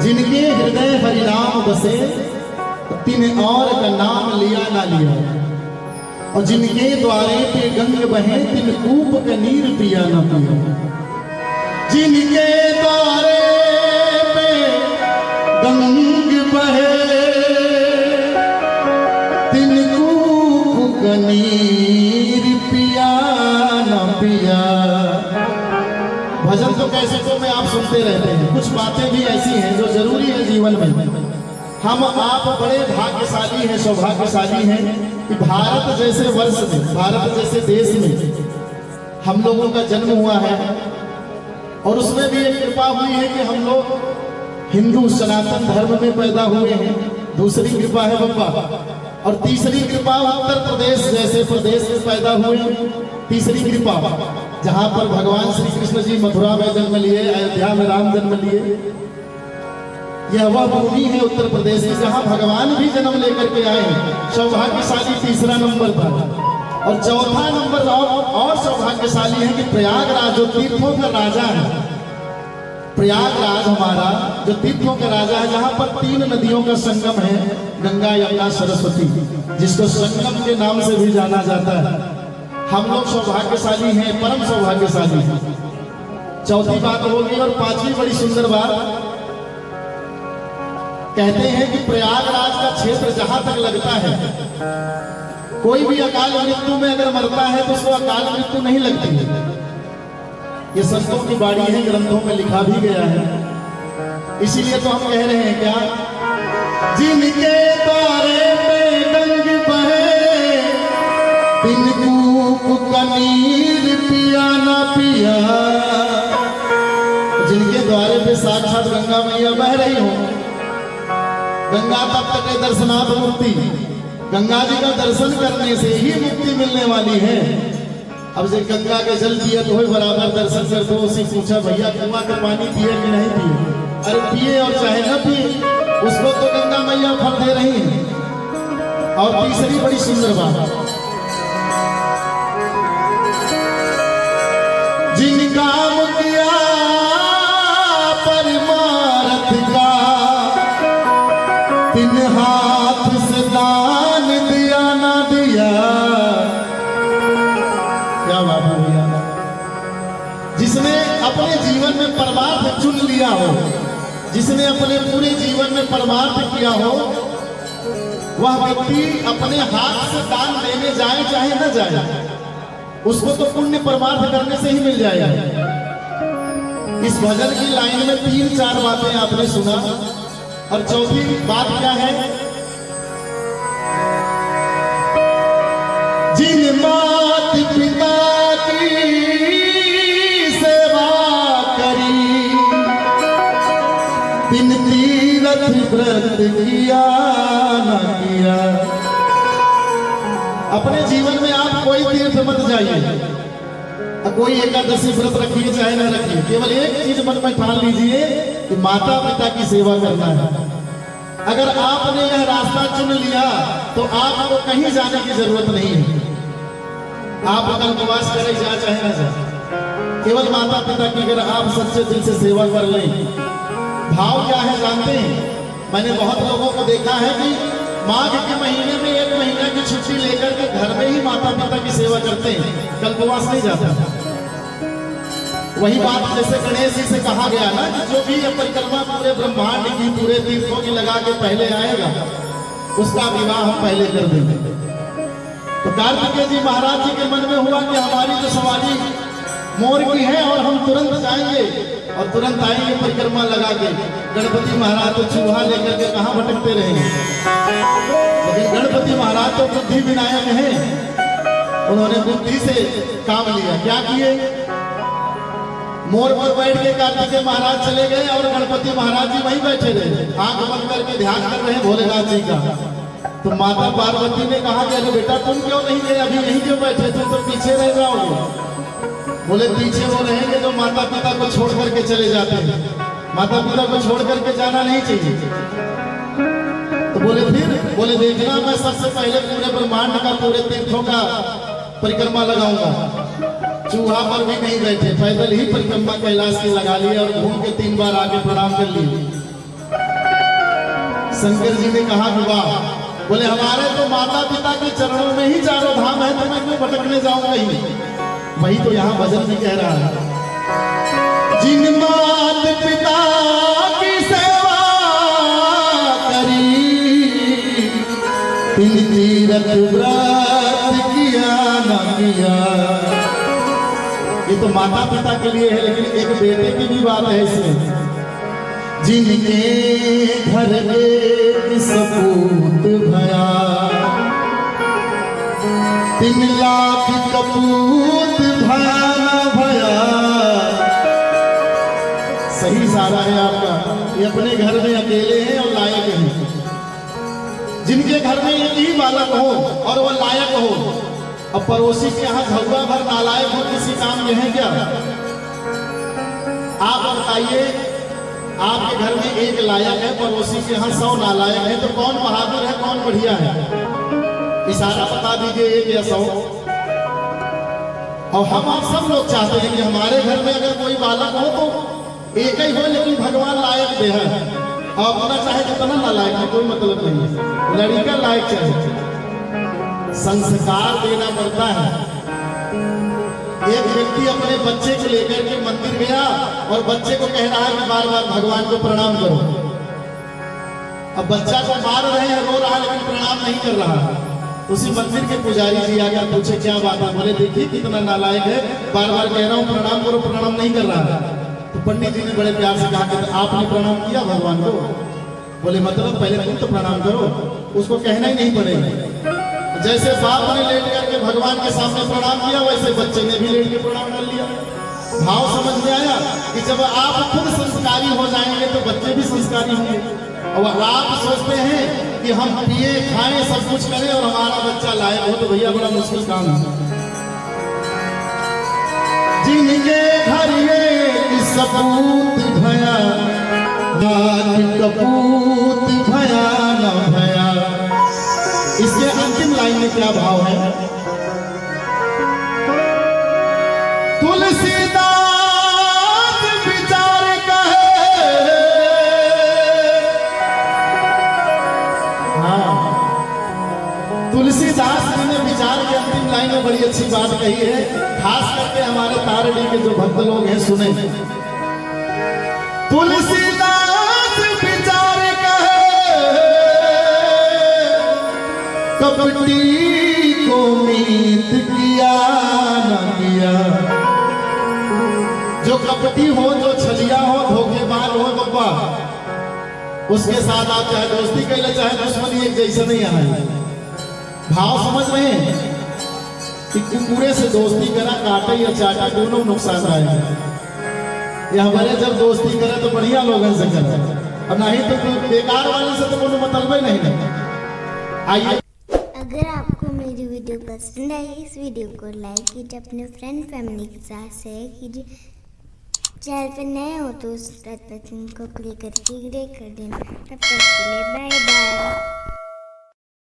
जिनके हृदय हरिनाम बसे तिन और का नाम लिया ना लिया, और जिनके द्वारे पे गंग बहे तिन कूप का नीर पिया ना पिया। जिनके द्वारे पे गंग बहे तिन कूप का नीर पिया ना पिया। भजन तो कैसे तो में आप सुनते रहते हैं, कुछ बातें भी ऐसी हैं जो जरूरी है जीवन में। हम आप बड़े भाग्यशाली हैं, सौभाग्यशाली हैं कि भारत जैसे वर्ष में, भारत जैसे देश में हम लोगों का जन्म हुआ है, और उसमें भी एक कृपा हुई है कि हम लोग हिंदू सनातन धर्म में पैदा हुए हैं। दूसरी कृपा है बप्पा, और तीसरी कृपा उत्तर प्रदेश जैसे प्रदेश में पैदा हुए। तीसरी कृपा जहाँ पर भगवान श्री कृष्ण जी मथुरा में जन्म लिए, अयोध्या में राम जन्म लिए। यह वह भूमि है उत्तर प्रदेश की जहाँ भगवान भी जन्म लेकर के आए। सौभाग्यशाली तीसरा नंबर पर, और चौथा नंबर और सौभाग्यशाली है कि प्रयागराज जो तीर्थों का राजा है, प्रयागराज हमारा जो तीर्थों का राजा है, जहाँ पर 3 नदियों का संगम है, गंगा यमुना सरस्वती, जिसको संगम के नाम से भी जाना जाता है। हम लोग सौभाग्यशाली हैं, परम सौभाग्यशाली हैं। चौथी बात होगी, और पांचवी बड़ी सुंदर बात, कहते हैं कि प्रयागराज का क्षेत्र जहां तक लगता है, कोई भी अकाल मृत्यु में अगर मरता है तो उसको अकाल मृत्यु नहीं लगती है। ये संतों की बाणी है, ग्रंथों में लिखा भी गया है। इसीलिए तो हम कह रहे हैं क्या, जिनके द्वारे पे गंग बहे तिन कूप का नीर पिया ना पिया। जिनके द्वारे पे साक्षात गंगा मैया बह रही हो, गंगा तब तक है दर्शनाथ मूर्ति, गंगा जी का दर्शन करने से ही मुक्ति मिलने वाली है। अब जब गंगा के जल पिए तो बराबर दर्शन कर दो। उसे पूछा भैया कुआं का पानी पिए कि नहीं पिए? अरे पिए, और चाहे न पिए उसको तो गंगा मैया फल दे रही है। और तीसरी बड़ी सुंदर बात, जिनका मुखिया परमार्थ का तिन हाथ से दान दिया ना दिया। क्या बात है भैया, जिसने अपने जीवन में परमार्थ चुन लिया हो, जिसने अपने पूरे जीवन में परमार्थ किया हो, वह व्यक्ति अपने हाथ से दान देने जाए चाहे न जाए, उसको तो पुण्य परमार्थ करने से ही मिल जाएगा। इस भजन की लाइन में 3-4 बातें आपने सुना, और चौथी बात क्या है, जिन मात पिता की सेवा करी तिन तीरथ व्रत किया न किया। अपने जीवन में आप कोई तीर्थ मत जाइए, कोई एकादशी व्रत रखिए चाहे न रखिए, केवल एक चीज मन में ठान लीजिए कि माता पिता की सेवा करना है। अगर आपने यह रास्ता चुन लिया तो आपको कहीं जाने की जरूरत नहीं है। आप कल्पवास करें चाहे न जाए, केवल माता पिता की अगर आप सच्चे दिल से सेवा कर लें। भाव क्या है जानते हैं? मैंने बहुत लोगों को देखा है कि माघ के महीने में 1 महीना की छुट्टी लेकर के घर में ही माता पिता की सेवा करते हैं, कल्पवास नहीं जाता। वही बात जैसे गणेश जी से कहा गया ना कि जो भी ये परिक्रमा पूरे ब्रह्मांड की, पूरे तीर्थों की लगा के पहले आएगा, उसका विवाह हम पहले कर देंगे। तो कार्तिकेय जी महाराज जी के मन में हुआ कि हमारी तो सवारी मोर की है, और हम तुरंत जाएंगे और तुरंत आएंगे परिक्रमा लगा के। गणपति महाराज तो चूहा लेकर के कहाँ भटकते रहेंगे, लेकिन गणपति महाराज तो बुद्धि विनायक हैं, उन्होंने बुद्धि से काम लिया। क्या किए? मोर पर बैठ के कार्तिकेय महाराज चले गए, और गणपति महाराज जी वहीं बैठे रहे, आंख बंद करके ध्यान कर रहे भोलेनाथ जी का। तो माता पार्वती ने कहा कि अरे बेटा तुम क्यों नहीं गए, अभी यहीं क्यों बैठे, तुम तो पीछे रह जाओगे। बोले पीछे वो रहेंगे जो माता पिता को छोड़ करके चले जाते हैं, माता पिता को छोड़ करके जाना नहीं चाहिए। तो बोले फिर? बोले देखना मैं सबसे पहले पूरे ब्रह्मांड का, पूरे तीर्थों का परिक्रमा लगाऊंगा। चूहा पर भी नहीं बैठे, पैदल ही परिक्रमा कैलाश की लगा ली, और घूम के 3 बार आके प्रणाम कर लिए। शंकर जी ने कहा कि वाह, बोले हमारे तो माता पिता के चरणों में ही चारों धाम है, तो मैं क्यों भटकने जाऊंगा ही। वही तो यहाँ भजन में कह रहा है, जिन मात पिता की सेवा करी, तिन तीरथ व्रत किया न किया। ये तो माता पिता के लिए है, लेकिन एक बेटे की भी बात है इसमें, जिनके घर एक सपूत भया, 3 लाख कपूत भया। सही इशारा है आपका, ये अपने घर में अकेले हैं और लायक हैं। जिनके घर में एक ही बालक हो और वो लायक हो, अब पड़ोसी के यहाँ झगड़ा भर नालायक हो, किसी काम के हैं क्या? आप बताइए, आपके घर में एक लायक है, पड़ोसी के यहाँ 100 नालायक है, तो कौन बहादुर है, कौन बढ़िया है? इशारा बता दीजिए, 1 या 100। और हम आप सब लोग चाहते हैं कि हमारे घर में अगर कोई बालक हो तो एक ही हो, लेकिन भगवान लायक दे है। और अपना चाहे जितना नालायक है, कोई मतलब नहीं है, लड़का लायक चाहिए। संस्कार देना पड़ता है। एक व्यक्ति अपने बच्चे को लेकर के मंदिर गया और बच्चे को कह रहा है कि बार बार भगवान को प्रणाम करो। अब बच्चा को मार रहे हैं, रो रहा है, लेकिन प्रणाम नहीं कर रहा। उसी मंदिर के पुजारी जी आकर पूछे क्या बात है? बोले देखिए कितना नालायक है, बार बार कह रहा हूँ प्रणाम करो, प्रणाम नहीं कर रहा है। तो पंडित जी ने बड़े प्यार से कहा कि आपने प्रणाम किया भगवान को? बोले मतलब पहले तुम तो प्रणाम करो, उसको कहना ही नहीं पड़ेगा। जैसे बाप ने लेट करके भगवान के सामने प्रणाम किया, वैसे बच्चे ने भी लेट के प्रणाम कर लिया। भाव समझ में आया कि जब आप खुद संस्कारी हो जाएंगे तो बच्चे भी संस्कारी होंगे। और आप सोचते हैं कि हम पिए खाएं सब कुछ करें और हमारा बच्चा लायक हो, तो भैया बड़ा मुश्किल काम है। जिनके घर एक सपूत भया, कपूत भया न भया। इसके अंतिम लाइन में क्या भाव है? तुलसीदास विचार कहे, हाँ, तुलसीदास जी ने विचार के अंतिम लाइन में बड़ी अच्छी बात कही है। खास करके हमारे तारड़ी के जो भक्त लोग हैं सुने। तुलसीदास विचार कहे, कपटी को मीत किया न किया। जो कपटी हो, जो छलिया हो, धोखेबाज हो बब्बा, उसके साथ आप चाहे दोस्ती कर ले चाहे दुश्मनी, एक जैसा नहीं है। भाव समझ रहे हैं कि कुकुरे से दोस्ती करा, काटे या चाटा, दोनों नुकसान आएगा। ये हमारे जब दोस्ती करे तो बढ़िया लोगों से करे, और नहीं तो बेकार वाले से तो कोई मतलब ही नहीं। आइए, अगर आपको मेरी वीडियो पसंद आई, इस वीडियो को लाइक कीजिए, अपने फ्रेंड फैमिली के साथ शेयर कीजिए। चैनल पर नए हो तो उस बटन को क्लिक करके कर देना। तब तक के लिए बाय बाय।